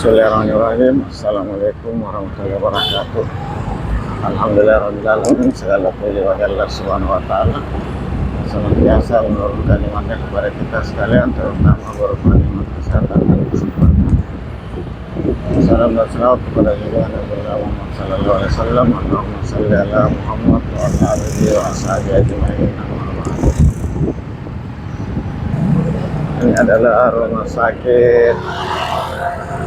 Bismillahirrahmanirrahim. Assalamualaikum warahmatullahi wabarakatuh. Alhamdulillahirrahmanirrahim. Segala puji bagi Allah Subhanahu wa Ta'ala, senantiasa menurunkan nikmatnya kepada kita sekalian, terutama berupa nikmat kesehatan dan kesempatan. Salam dan salawat kepada junjungan Nabi Muhammad sallallahu alaihi wasallam. Allahumma shalli ala Muhammad wa ala alihi wa ashabihi ajma'in. Ini adalah rumah sakit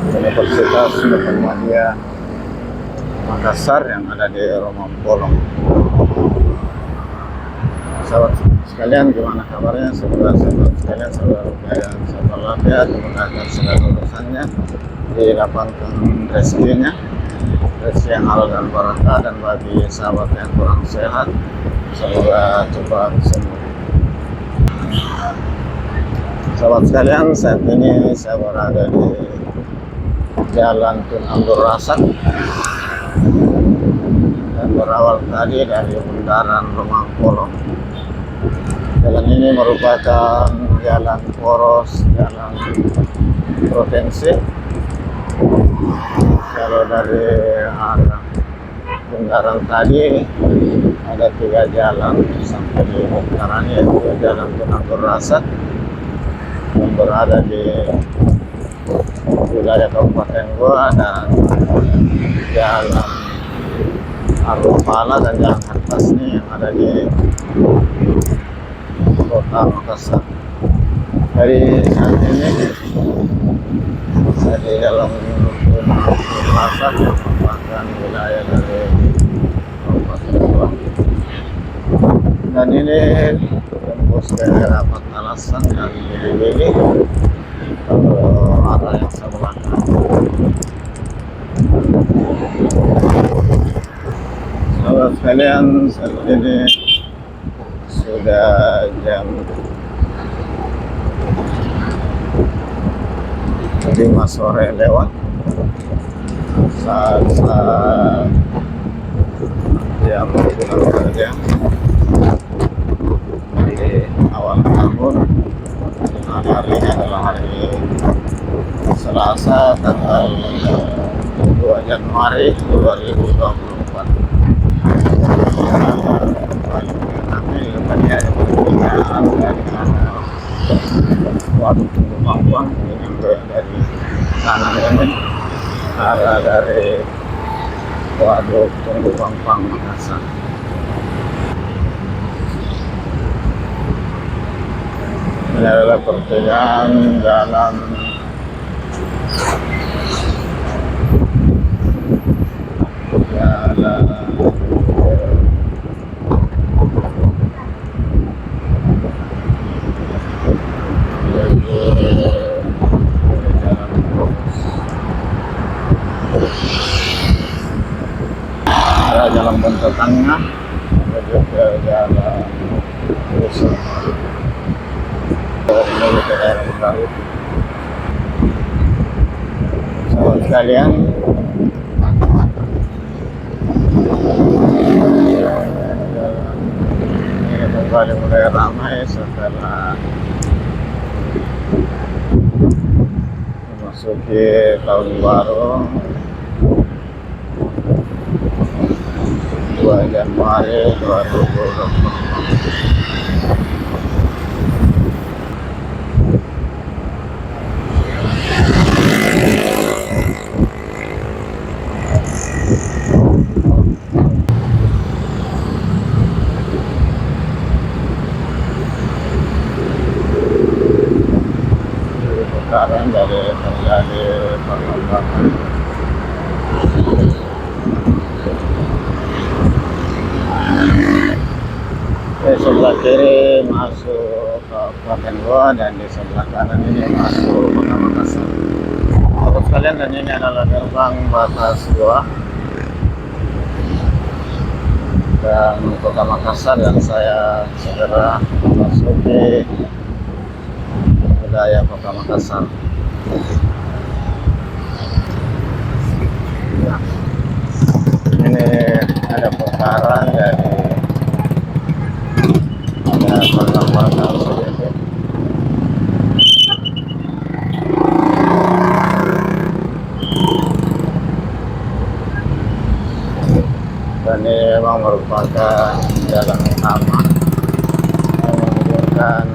Universitas Muhammadiyah Makassar yang ada di Romang Bolong. Sahabat sekalian, gimana kabarnya? Semoga sahabat sekalian selalu walafiat, dimudahkan segala urusannya, dilapangkan rezekinya, rezeki yang halal dan barakah, dan bagi sahabat yang kurang sehat semoga cepat sembuh. Sahabat sekalian, saat ini saya berada di Jalan Tun Abdul Razak dan berawal tadi dari bundaran Romang Bolong. Jalan ini merupakan jalan poros, jalan provinsi. Kalau dari arah bundaran tadi ada 3 jalan sampai di bundaran, yaitu Jalan Tun Abdul Razak yang berada di wilayah Kabupaten Goa, dan Jalan Arupala dan Jalan Hartasni yang ada di Kota Makassar. Dari saat ini saya di dalam Makassar yang merupakan wilayah dari Kabupaten Goa, dan ini tembus ke Rapat Alasan dan Gili-Gili arah yang sebelah kanan. Sahabat sekalian, saat ini sudah jam 5 sore lewat. Saat jam bulan kerja di awal tahun. Hari ini adalah hari Selasa, tanggal 2 Januari 2024. Kami kepada Waduk Tunggu Pampang ini dari kanan ini, arah dari Waduk Tunggu Pampang Makassar. Ini adalah pertigaan jalan jalan Bentuk Tengah menuju ke jalan Rusun menuju ke daerah Garut. Sahabat sekalian, ini kembali mulai ramai setelah memasuki tahun baru 2 Januari 2024. Sekarang dari terjadi penampakan di sebelah kiri masuk ke Kabupaten Goa, dan di sebelah kanan ini masuk Kota Makassar. Sahabat sekalian, dan ini adalah gerbang batas Goa dan Kota Makassar, dan saya segera memasuki wilayah Kota Makassar. Nah, ini ada putaran dari ada sedikit. merupakan jalan utama yang menghubungkan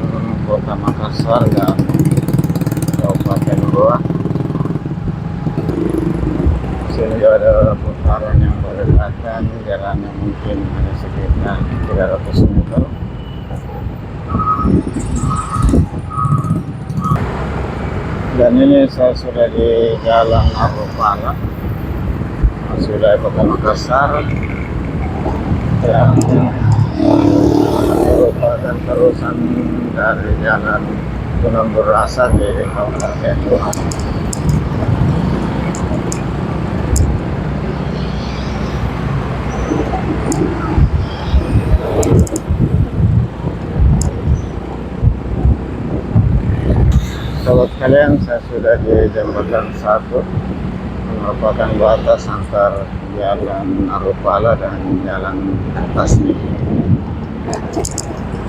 Kota Makassar dan Kabupaten Goa. Sini ada putaran yang berdekatan, jalannya mungkin hanya sekitar 300 meter. Dan ini saya sudah di Jalan Arupala, sudah Kota Makassar, yang merupakan terusan dari Jalan Gunung Burasa di Kabupaten Goa. Sahabat sekalian, saya sudah di jembatan 1, merupakan batas antar Jalan Arupala dan Jalan Tasni.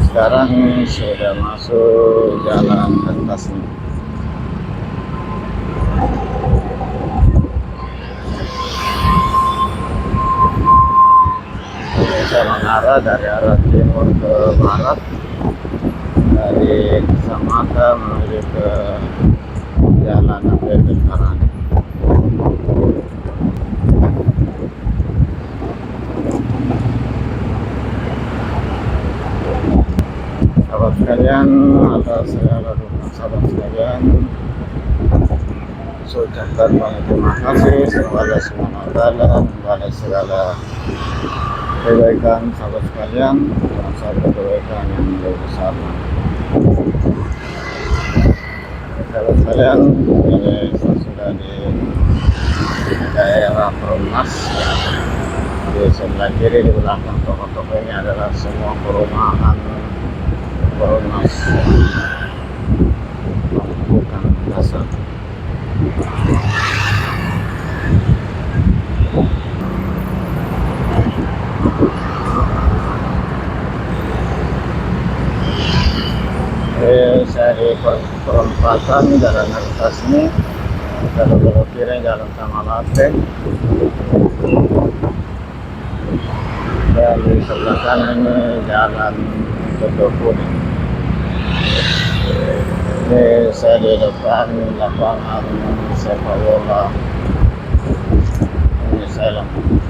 Sekarang sudah masuk Jalan Tasni. Saya mengarah dari arah timur ke barat, dari Samata menuju ke Jalan Ampel Karang. Sahabat sekalian, atas segala dukungan sahabat sekalian, saya ucapkan banyak terima kasih kepada SWT kepada segala kebaikan sahabat sekalian, sahabat kebaikan yang lebih besar. Sahabat sekalian, ini saya sudah di daerah Perumnas. Di sebelah kiri, di belakang toko-toko ini adalah semua perumahan Perumnas, bukan dasar. Saya di perempatan Jalan Tasni, kalau belok kiri Jalan Tamalate, dan di sebelah kanan ini Jalan Kuning. Ini saya di depan lapangan sepak bola. Ini saya di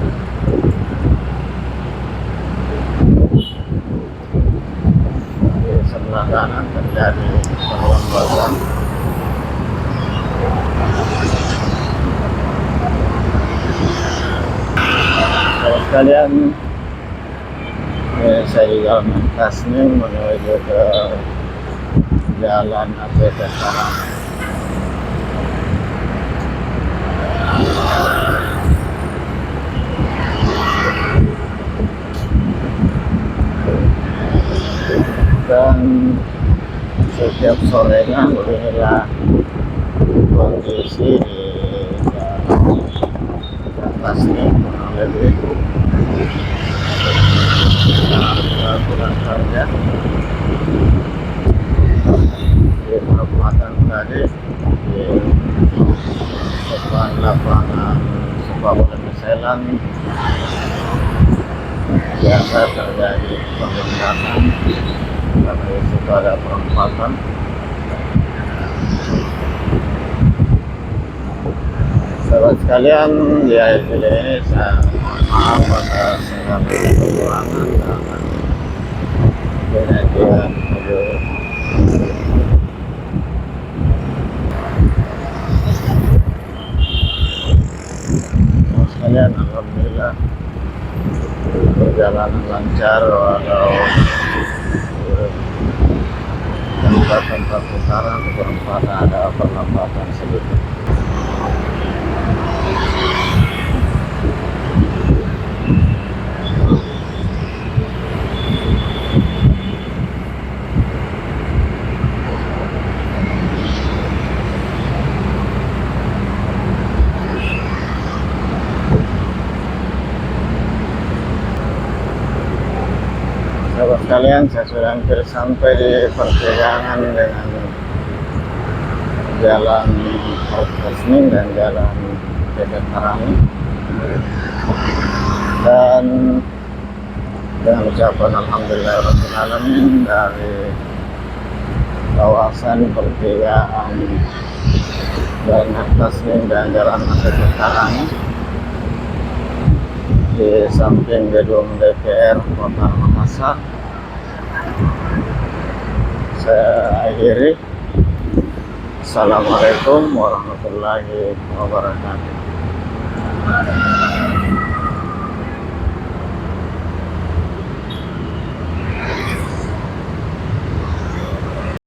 sebelah kanan terjadi perlambatan. Kalau sekalian, saya di Jalan Tasni menuju ke Jalan Ampel Karang. Dan setiap sorenya beginilah kondisi di Jalan Tasni, lebih pulang kerja di perempatan tadi di depan lapangan sepak bola Miselan biasa terjadi pembentangan karena itu ada perempatan. Sahabat sekalian, di akhir video ini saya mohon maaf atas segala kekurangan dan penyajian video. Sahabat sekalian, alhamdulillah perjalanan lancar walau tempat-tempat putaran di perempatan ada perlambatan sedikit. Sahabat sekalian, saya sudah hampir sampai di pertigaan dengan Jalan Tasni dan Jalan Ampel Karang. Dan dengan ucapan alhamdulillahirrahmanirrahim dari kawasan pertigaan Banyak Taslim dan Jalan Aset Karang di samping gedung DPR Kota Makassar. Saya akhiri. Assalamualaikum warahmatullahi wabarakatuh.